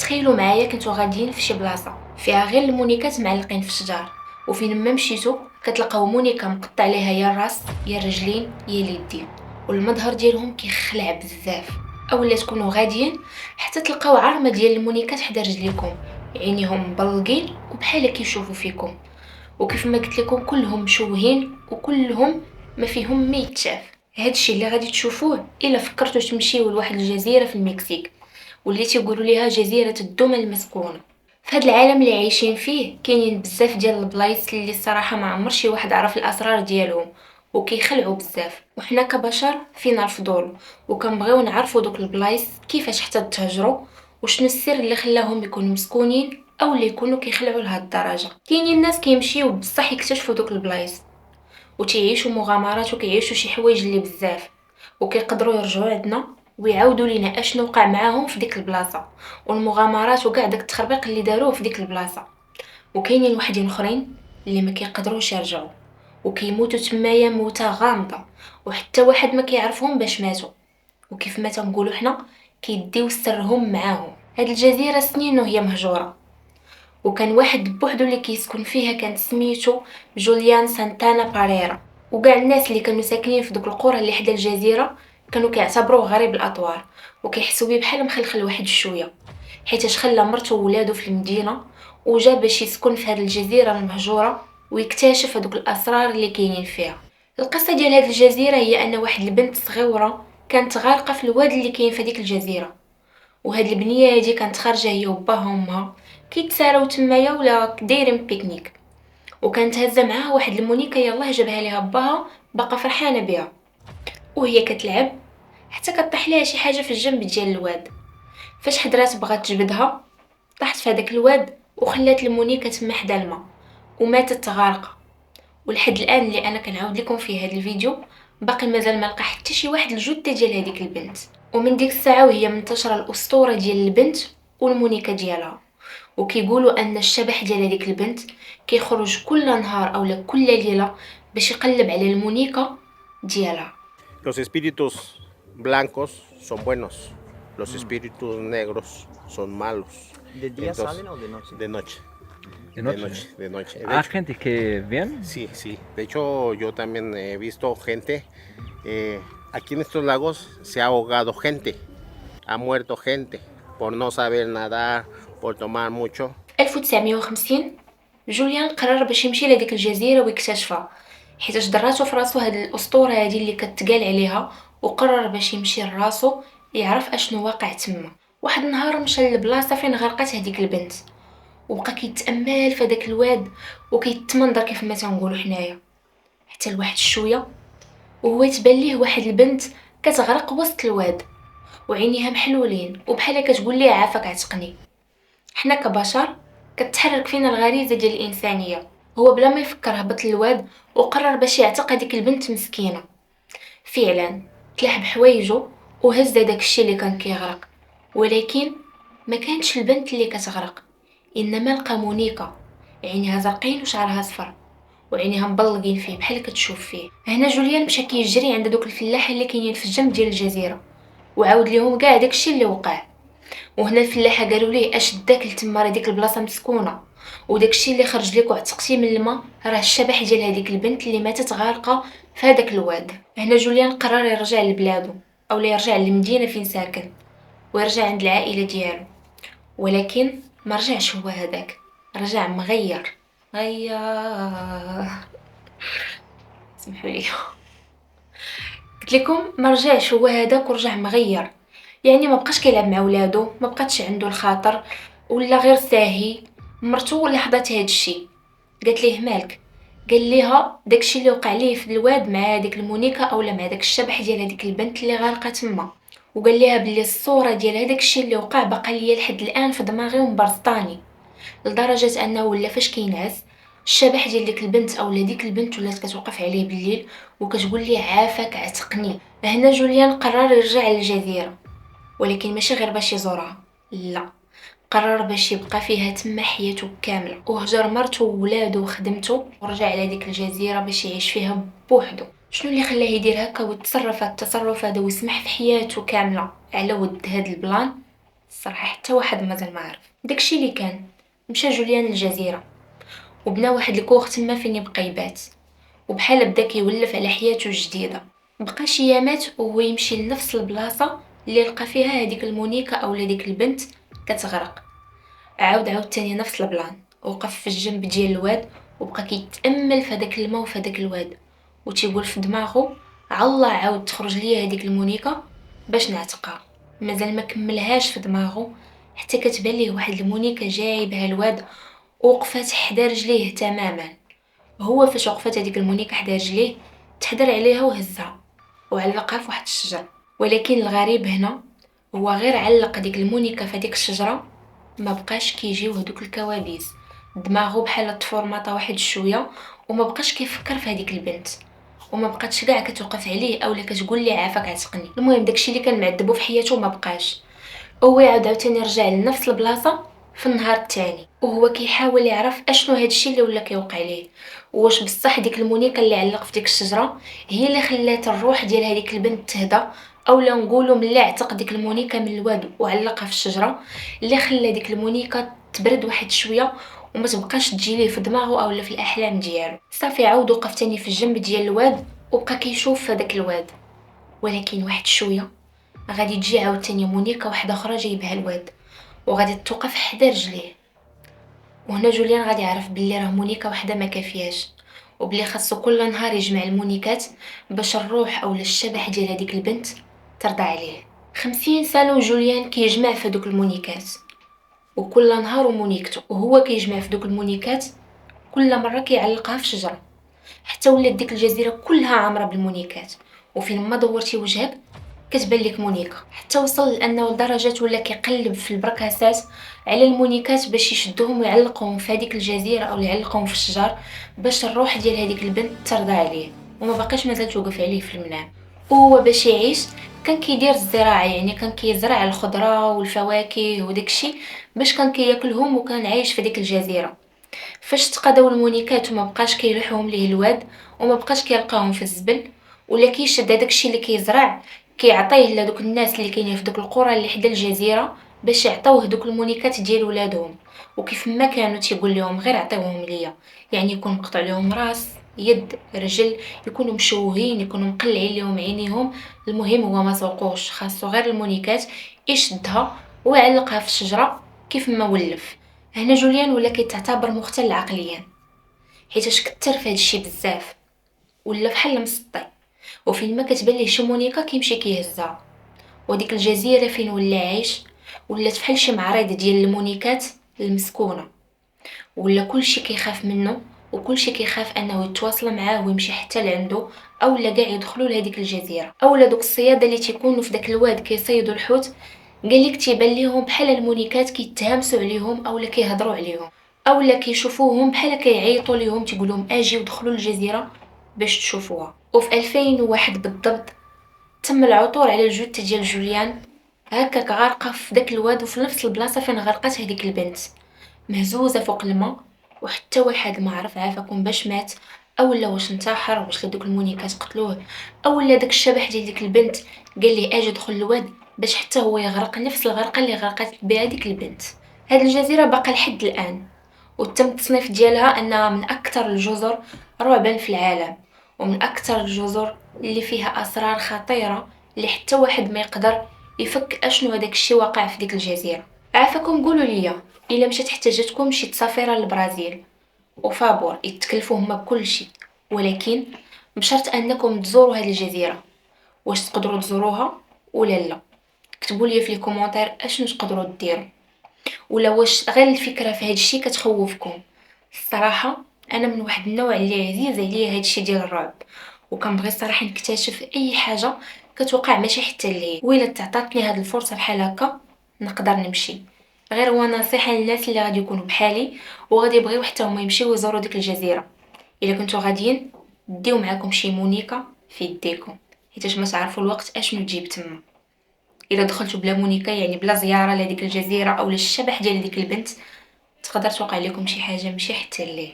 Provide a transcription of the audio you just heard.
تخيلوا معايا كنتو غاديين في شي بلاصه فيها غير المونيكات معلقين في الشجار، وفين ما مشيتو كتلقاو مونيكا مقطع عليها يا الراس يا الرجلين يا اليدين، والمظهر ديالهم كيخلع بزاف. اولا تكونوا غاديين حتى تلقاو عرمه ديال المونيكات حدا رجليكم، عينيهم مبلقين وبحال كيشوفوا فيكم، وكيف ما قلت لكم كلهم مشوهين وكلهم ما فيهم ما يتشاف. هادشي اللي غادي تشوفوه الا فكرتوا تمشيو لواحد الجزيره في المكسيك، واللي تيقولوا ليها جزيره الدمى المسكونه. في هذا العالم اللي عايشين فيه كاينين بزاف ديال البلايص اللي الصراحه ما عمر شي واحد عرف الاسرار ديالهم وكيخلعوا بزاف، وحنا كبشر فينا الفضول وكنبغيو نعرفوا دوك البلايص كيفاش حتى تهجروا، وشنو السر اللي خلاهم يكونوا مسكونين او اللي يكونوا كيخلعوا لهاد الدرجه. كاينين ناس كيمشيو بصح يكتشفوا دوك البلايص وتيعيشوا مغامرات وكيعيشوا شي حوايج اللي بزاف، وكيقدروا يرجعوا عندنا ويعاودوا لينا اشنو وقع معاهم في ديك البلاصه والمغامرات وكاع داك التخربيق اللي داروه في ديك البلاصه. وكاينين وحدين اخرين اللي ما كيقدروش يرجعوا وكيموتوا تمايا موتة غامضه، وحتى واحد ما كيعرفهم باش ماتوا، وكيف ما تنقولوا حنا كيديو سرهم معاهم. هاد الجزيره سنين وهي مهجوره، وكان واحد بوحدو اللي كيسكن فيها كان سميتو جوليان سانتانا باريرا، وكاع الناس اللي كانوا ساكنين في دوك القرى اللي حدا الجزيره كانوا كيعتبروه غريب الاطوار وكيحسوا بيه بحال مخلخل واحد شويه، حيتاش خلى مرته وولادو في المدينه وجا باش يسكن في هذه الجزيره المهجوره ويكتشف هذوك الاسرار اللي كاينين فيها. القصه ديال هذه الجزيره هي ان واحد البنت صغيره كانت غارقه في الواد اللي كاين في هذيك الجزيره، وهاد البنيه هادي كانت خارجه هي وباها وامها كيتساراو تمايا ولا دايرين بيكنيك، وكانت هازه معاها واحد المونيكا يلاه جابها ليها باها باقا فرحانه بها، وهي كتلعب حتى كطيح ليها شي حاجه في الجنب ديال الواد. فاش حضرات بغات تجبدها طاحت في هذاك الواد وخلات المونيكا تما حدا الماء وماتت غارقه. ولحد الان اللي انا كنعاود لكم في هذا الفيديو باقي مازال ما لقى حتى شي واحد الجثه ديال هذيك البنت، ومن ديك الساعه وهي منتشره الاسطوره ديال البنت والمونيكا ديالها، وكيقولوا ان الشبح ديال هذيك البنت كيخرج كل نهار اولا كل ليله باش يقلب على المونيكا ديالها. Los espíritus blancos son buenos, los espíritus negros son malos. ¿De día Entonces, salen o de noche? de noche. ¿De noche? De noche. De ¿Hay hecho, gente que viene? sí, sí. De hecho, yo también he visto gente. Aquí en estos lagos se ha ahogado gente, ha muerto gente por no saber nadar, por tomar mucho. 1950 جوليان قرر باش يمشي لهذيك الجزيره ويكتشفها، حيتاش دراتو في راسو هاد الاسطوره هادي اللي كتقال عليها، وقرر باش يمشي لراسو يعرف اشنو واقع تما. واحد النهار مشى للبلاصه فين غرقت هذيك البنت، وبقى كيتامل في هذاك الواد وكيتمنظر كيف ما تنقولوا حنايا حتى لواحد الشويه، وهو يتبان ليه واحد البنت كتغرق وسط الواد وعينيها محلولين وبحال كتقول ليه عافاك عتقني. حنا كبشر كتحرك فينا الغريزه ديال الانسانيه، هو بلا ما يفكر هبط للواد وقرر باش يعتق هذيك البنت مسكينه. فعلا تلاح بحوايجو وهز داك الشيء اللي كان كيغرق، ولكن ما كانتش البنت اللي كتغرق، انما لقى مونيكا عينيها زرقين وشعرها صفر وعينيها مبلقين فيه بحال كتشوف فيه. هنا جوليان مشى كيجري عند دوك الفلاحه اللي كاينين في الجنب ديال الجزيره وعاود ليهم كاع داكشي اللي وقع. وهنا الفلاحه قالوا ليه اش داك لتما راه ديك البلاصه مسكونه، وداكشي اللي خرج لك وعتقتي من الماء راه الشبح ديال هذيك البنت اللي ماتت غارقه في هذاك الواد. هنا جوليان قرر يرجع لبلادو او يرجع للمدينه فين ساكن ويرجع عند العائله ديالو، ولكن ما رجعش هو هذاك، رجع مغير سمحوا لي قلت لكم ما رجعش هو هذاك ورجع مغير، يعني ما بقاش كيلعب مع ولادو، ما بقاتش عنده الخاطر ولا غير ساهي. مرتو لاحظت هذا الشيء قالت ليه مالك، قال ليها داكشي اللي وقع ليه في الواد مع هذيك المونيكا اولا مع داك الشبح ديال هذيك البنت اللي غارقه تما، وقال ليها بلي الصوره ديال هذاك الشيء اللي وقع بقى ليا لحد الان في دماغي ومبرسطاني، لدرجه انه ولا فاش كينعس الشبح ديال ديك البنت اولا ديك البنت ولات كتوقف عليه بالليل وكتقول ليه عافاك عتقني. هنا جوليان قرر يرجع للجزيره، ولكن ماشي غير باش يزورها، لا، قرر باش يبقى فيها تما حياته كامله، وهجر مرته وولادو وخدمته ورجع على ديك الجزيره باش يعيش فيها بوحدو. شنو اللي خلاه يدير هكا ويتصرف هاد التصرف هذا ويسمح في حياته كامله على ود هاد البلان؟ الصراحه حتى واحد مازال ما عرف. داكشي اللي كان، مشى جوليان للجزيره وبنى واحد الكوخ تما فين يبقى يبات، وبحال بدا كيولف على حياته الجديده. بقى شي ايامات وهو يمشي لنفس البلاصه اللي لقى فيها هذيك المونيكا اولا ديك البنت كتغرق. عاود تاني نفس البلان، وقف في الجنب ديال الواد وبقى كيتامل في هذاك الماء وفي هذاك الواد، وتيقول في دماغه الله عاود تخرج ليا هذيك المونيكا باش نعتقها. مازال ما كملهاش في دماغه حتى كتبان ليه واحد المونيكا جايبها الواد وقفات حدا رجليه تماما. هو فاش وقفات هذيك المونيكا حدا رجليه تحدر عليها وهزها وعلقها في واحد الشجره. ولكن الغريب هنا هو غير علق ديك المونيكا في هذيك الشجره ما بقاش كيجيو هذوك الكوابيس. دماغه بحال تفورماطا واحد شويه وما بقاش كيفكر في هذيك البنت، وما بقاتش كاع كتوقف عليه اولا كتقول لي عافاك عتقني. المهم داكشي اللي كان معذبو في حياته ما بقاش. هو عاوتاني رجع لنفس البلاصه في النهار الثاني وهو كيحاول يعرف اشنو هادشي اللي ولا كيوقع ليه، واش بصح ديك المونيكا اللي علق في ديك الشجره هي اللي خلات الروح ديال هذيك البنت تهدى، اولا نقولوا ملي عتق ديك المونيكا من الواد وعلقها في الشجره اللي خلى ديك المونيكا تبرد واحد شويه وما تبقاش تجي ليه في دماغه اولا في الاحلام ديالو. صافي عاود وقف تاني في الجنب ديال الواد وبقى كيشوف هذاك الواد. ولكن واحد شويه غادي تجي عاوتاني مونيكا واحده اخرى جايبها الواد وغادي توقف حدا رجليه. وهنا جوليان غادي يعرف بلي راه مونيكا وحده ما كافياش، وبلي خاصو كل نهار يجمع المونيكات باش الروح اولا الشبح ديال هذيك البنت ترضى عليه. 50 سنه وجوليان كيجمع في دوك المونيكات، وكل نهار ومونيكته وهو كيجمع في دوك المونيكات كل مره كيعلقها في شجره، حتى ولات ديك الجزيره كلها عامره بالمونيكات، وفين ما دورتي وجهك كتبان لك مونيكا. حتى وصل لانه لدرجه ولا كيقلب في البركاسات على المونيكات باش يشدوهم ويعلقوهم في هذيك الجزيره او يعلقوهم في الشجر باش الروح ديال هذيك البنت ترضى عليه، وما بقاش مازال توقف عليه في المنام. وهو باش يعيش كان كيدير الزراعه، يعني كان كيزرع الخضره والفواكه وداكشي باش كان كياكلهم وكان عايش في ديك الجزيره. فاش تقاداو المونيكات وما بقاش كيلوحوهم ليه الواد وما بقاش كيلقاهم في الزبل ولا كيشد داكشي اللي كيزرع كيعطيه لدوك الناس اللي كاينين في دوك القرى اللي حدا الجزيره باش يعطيوه دوك المونيكات ديال ولادهم. وكيف ما كانوا تيقول لهم غير عطيوهم ليا، يعني يكون مقطع لهم راس يد رجل، يكونوا مشوهين، يكونوا مقلعين لهم عينيهم، المهم هو ما سوقوش، خاصو غير المونيكات يشدها ويعلقها في الشجره كيف ما ولف. هنا جوليان ولا كيتعتبر مختل عقليا حيتاش كتر في هادشي بزاف ولا بحال مسطي، وفين ما كتبان ليه شي مونيكا كيمشي كيهزها. وديك الجزيره فين ولا عايش ولات بحال شي معرض ديال المونيكات المسكونه، ولا كلشي كيخاف منه وكلشي كيخاف انه يتواصل معاه ويمشي حتى لعنده اولا كاع يدخلوا لهاديك الجزيره. اولا دوك الصياده اللي تيكونوا في داك الواد كيصيدوا الحوت قال لك تيبان ليهم بحال المونيكات كيتهامسوا عليهم اولا كيهضروا عليهم اولا كيشوفوهم بحال كيعيطوا ليهم تيقول لهم اجي ودخلوا الجزيره باش تشوفوها. وفي 2001 بالضبط تم العثور على الجثه ديال جوليان هكاك غارقه في داك الواد وفي نفس البلاصه فين غرقت هذيك البنت، مهزوزه فوق الماء، وحتى واحد ما عرف عافاكم باش مات اولا واش انتحر واش دوك المونيكات قتلوه اولا داك الشبح ديال ديك البنت قال لي اجي دخل الواد باش حتى هو يغرق نفس الغرقه اللي غرقت بها ديك البنت. هاد الجزيره باقا لحد الان وتم التصنيف ديالها انها من اكثر الجزر رعبا في العالم ومن اكثر الجزر اللي فيها اسرار خطيره اللي حتى واحد ما يقدر يفك اشنو هذاك الشيء واقع في ديك الجزيره. عافاكم قولوا لي الا مشات احتاجتكم شي تسافيره للبرازيل وفابور يتكلفوا هما بكل شيء، ولكن بشرط انكم تزوروا هذه الجزيره. واش تقدروا تزوروها ولا لا؟ كتبوا لي في الكومونتير اشنو تقدروا ديروا، ولا واش غير الفكره في هذا الشيء كتخوفكم. الصراحه انا من واحد النوع اللي عزيز عليا هذا الشيء ديال الرعب وكنبغي الصراحه نكتشف اي حاجه كتوقع ماشي حتى لي، وإلا تعطاتني هاد الفرصه بحال هكا نقدر نمشي. غير هو نصيحه للناس اللي غادي يكونوا بحالي وغادي يبغيو حتى هما يمشيو يزوروا ديك الجزيره، الا كنتو غاديين ديو معاكم شي مونيكا في يديكم حيت ما تعرفوا الوقت اشنو تجيب تما. الا دخلتوا بلا مونيكا يعني بلا زياره لهاديك الجزيره او للشبح ديال ديك البنت تقدر توقع لكم شي حاجه ماشي حتى ليه.